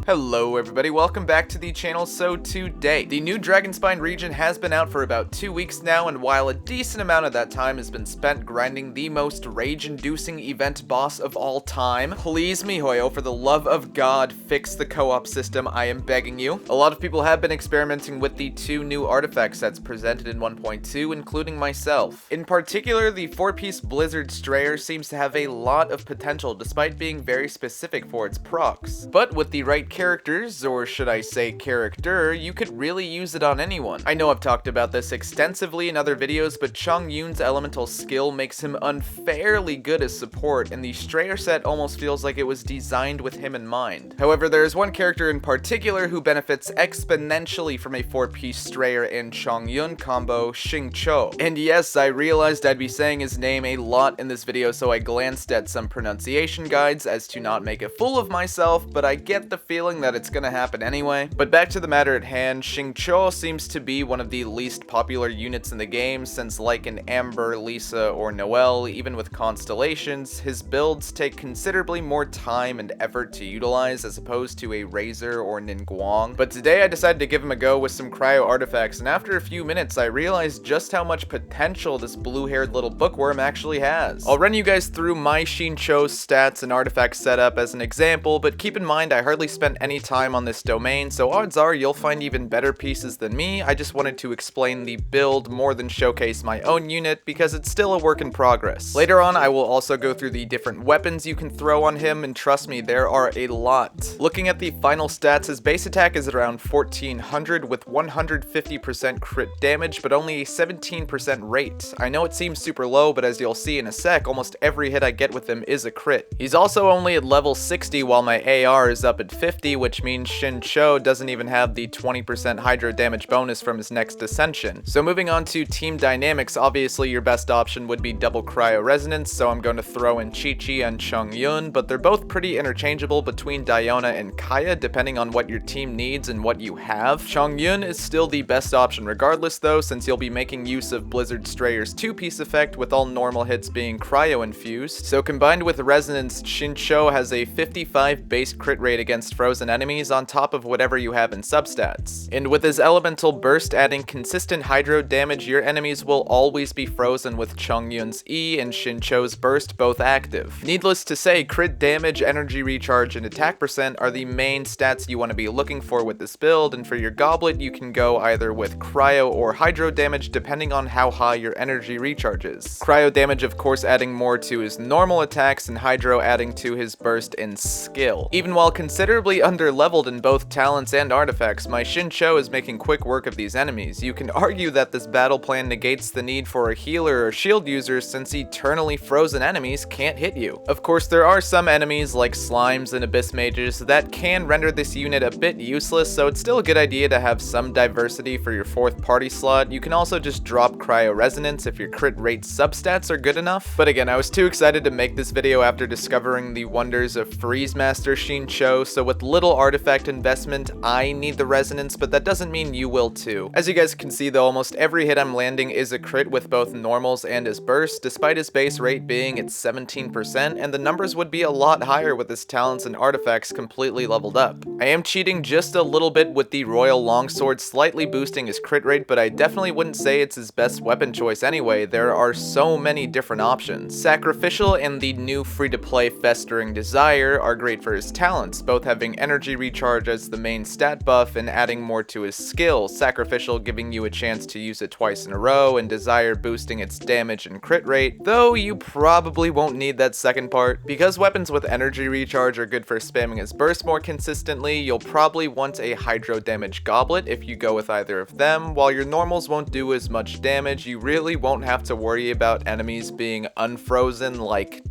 Hello everybody, welcome back to the channel. So today, the new Dragonspine region has been out for about 2 weeks now, and while a decent amount of that time has been spent grinding the most rage-inducing event boss of all time, please MiHoYo, for the love of God, fix the co-op system, I am begging you. A lot of people have been experimenting with the 2 new artifact sets presented in 1.2, including myself. In particular, the 4-piece Blizzard Strayer seems to have a lot of potential despite being very specific for its procs. But with the right characters, or should I say character, you could really use it on anyone. I know I've talked about this extensively in other videos, but Chongyun's elemental skill makes him unfairly good as support, and the Strayer set almost feels like it was designed with him in mind. However, there is one character in particular who benefits exponentially from a 4-piece Strayer and Chongyun combo, Xinqiu. And yes, I realized I'd be saying his name a lot in this video, so I glanced at some pronunciation guides as to not make a fool of myself, but I get the feeling that it's gonna happen anyway. But back to the matter at hand, Xinqiu seems to be one of the least popular units in the game, since like an Amber, Lisa, or Noelle, even with constellations, his builds take considerably more time and effort to utilize as opposed to a Razor or Ningguang. But today I decided to give him a go with some cryo artifacts, and after a few minutes I realized just how much potential this blue-haired little bookworm actually has. I'll run you guys through my Xinqiu's stats and artifact setup as an example, but keep in mind I hardly spent any time on this domain, so odds are you'll find even better pieces than me. I just wanted to explain the build more than showcase my own unit, because it's still a work in progress. Later on, I will also go through the different weapons you can throw on him, and trust me, there are a lot. Looking at the final stats, his base attack is around 1400 with 150% crit damage, but only a 17% rate. I know it seems super low, but as you'll see in a sec, almost every hit I get with him is a crit. He's also only at level 60 while my AR is up at 50, which means Xinqiu doesn't even have the 20% hydro damage bonus from his next ascension. So moving on to team dynamics, obviously your best option would be double cryo resonance, so I'm going to throw in Qiqi and Chongyun, but they're both pretty interchangeable between Diona and Kaya depending on what your team needs and what you have. Chongyun is still the best option regardless though, since you'll be making use of Blizzard Strayer's 2-piece effect with all normal hits being cryo infused. So combined with resonance, Xinqiu has a 55 base crit rate against frozen enemies on top of whatever you have in substats. And with his elemental burst adding consistent hydro damage, your enemies will always be frozen with Chongyun's E and Xinqiu's burst both active. Needless to say, crit damage, energy recharge, and attack percent are the main stats you want to be looking for with this build, and for your goblet you can go either with cryo or hydro damage depending on how high your energy recharge is. Cryo damage of course adding more to his normal attacks, and hydro adding to his burst and skill. Even while considerably under-leveled in both talents and artifacts, my Xinqiu is making quick work of these enemies. You can argue that this battle plan negates the need for a healer or shield user, since eternally frozen enemies can't hit you. Of course, there are some enemies like slimes and abyss mages that can render this unit a bit useless, so it's still a good idea to have some diversity for your 4th party slot. You can also just drop cryo resonance if your crit rate substats are good enough. But again, I was too excited to make this video after discovering the wonders of Freeze Master Xinqiu, so with little artifact investment, I need the resonance, but that doesn't mean you will too. As you guys can see though, almost every hit I'm landing is a crit with both normals and his burst, despite his base rate being at 17%, and the numbers would be a lot higher with his talents and artifacts completely leveled up. I am cheating just a little bit with the Royal Longsword slightly boosting his crit rate, but I definitely wouldn't say it's his best weapon choice anyway. There are so many different options. Sacrificial and the new free-to-play Festering Desire are great for his talents, both having energy recharge as the main stat buff and adding more to his skill, Sacrificial giving you a chance to use it twice in a row, and Desire boosting its damage and crit rate, though you probably won't need that second part. Because weapons with energy recharge are good for spamming his burst more consistently, you'll probably want a hydro damage goblet if you go with either of them. While your normals won't do as much damage, you really won't have to worry about enemies being unfrozen like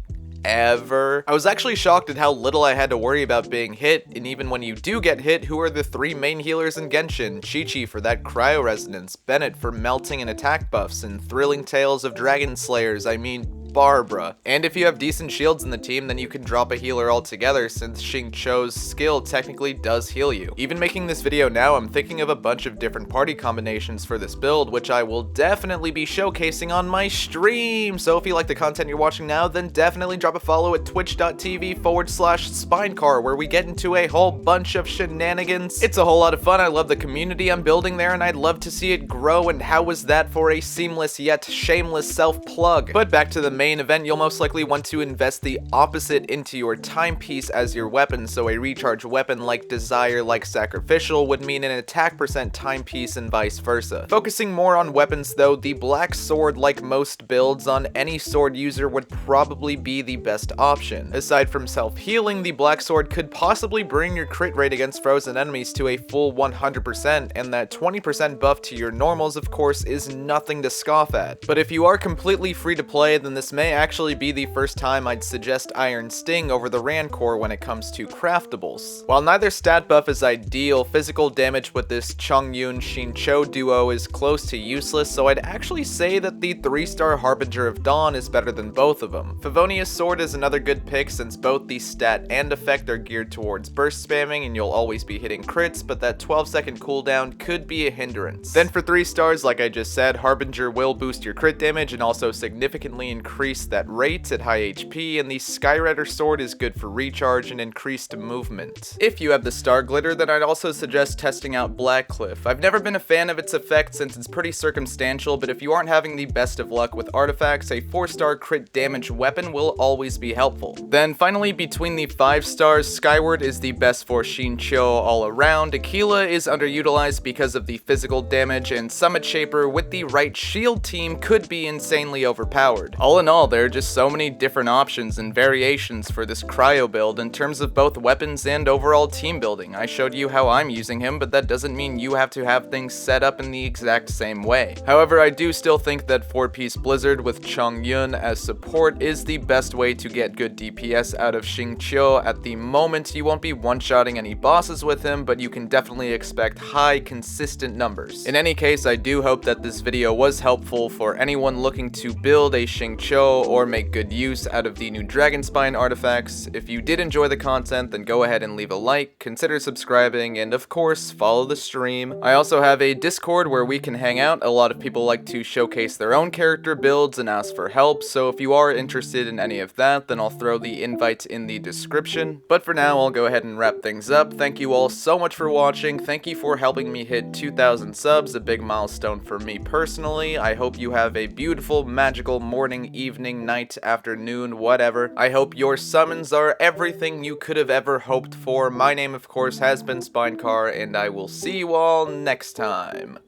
ever. I was actually shocked at how little I had to worry about being hit, and even when you do get hit, who are the 3 main healers in Genshin? Qiqi for that cryo resonance, Bennett for melting and attack buffs, and Thrilling Tales of Dragon Slayers, I mean Barbara. And if you have decent shields in the team, then you can drop a healer altogether, since Xinqiu's skill technically does heal you. Even making this video now, I'm thinking of a bunch of different party combinations for this build, which I will definitely be showcasing on my stream. So if you like the content you're watching now, then definitely drop a follow at twitch.tv/Spinecar, where we get into a whole bunch of shenanigans. It's a whole lot of fun. I love the community I'm building there, and I'd love to see it grow, and how was that for a seamless yet shameless self-plug? But back to the main event, you'll most likely want to invest the opposite into your timepiece as your weapon, so a recharge weapon like Desire, like Sacrificial, would mean an attack percent timepiece and vice versa. Focusing more on weapons though, the Black Sword, like most builds on any sword user, would probably be the best option. Aside from self-healing, the Black Sword could possibly bring your crit rate against frozen enemies to a full 100%, and that 20% buff to your normals, of course, is nothing to scoff at. But if you are completely free to play, then this may actually be the first time I'd suggest Iron Sting over the Rancor when it comes to craftables. While neither stat buff is ideal, physical damage with this Chongyun Xinqiu duo is close to useless, so I'd actually say that the 3-star Harbinger of Dawn is better than both of them. Favonia's Sword is another good pick, since both the stat and effect are geared towards burst spamming and you'll always be hitting crits, but that 12-second cooldown could be a hindrance. Then for 3 stars, like I just said, Harbinger will boost your crit damage and also significantly increase that rate at high HP, and the Skyrider Sword is good for recharge and increased movement. If you have the Star Glitter, then I'd also suggest testing out Blackcliff. I've never been a fan of its effect since it's pretty circumstantial, but if you aren't having the best of luck with artifacts, a 4-star crit damage weapon will always be helpful. Then finally, between the 5 stars, Skyward is the best for Xinqiu all around, Aquila is underutilized because of the physical damage, and Summit Shaper with the right shield team could be insanely overpowered. All in all, there are just so many different options and variations for this cryo build in terms of both weapons and overall team building. I showed you how I'm using him, but that doesn't mean you have to have things set up in the exact same way. However, I do still think that 4-piece Blizzard with Chongyun as support is the best way to get good DPS out of Xinqiu. At the moment, you won't be one-shotting any bosses with him, but you can definitely expect high, consistent numbers. In any case, I do hope that this video was helpful for anyone looking to build a Xinqiu or make good use out of the new Dragonspine artifacts. If you did enjoy the content, then go ahead and leave a like, consider subscribing, and of course, follow the stream. I also have a Discord where we can hang out. A lot of people like to showcase their own character builds and ask for help, so if you are interested in any of that, then I'll throw the invite in the description. But for now, I'll go ahead and wrap things up. Thank you all so much for watching. Thank you for helping me hit 2,000 subs, a big milestone for me personally. I hope you have a beautiful, magical morning, evening, night, afternoon, whatever. I hope your summons are everything you could have ever hoped for. My name, of course, has been Spinecar, and I will see you all next time.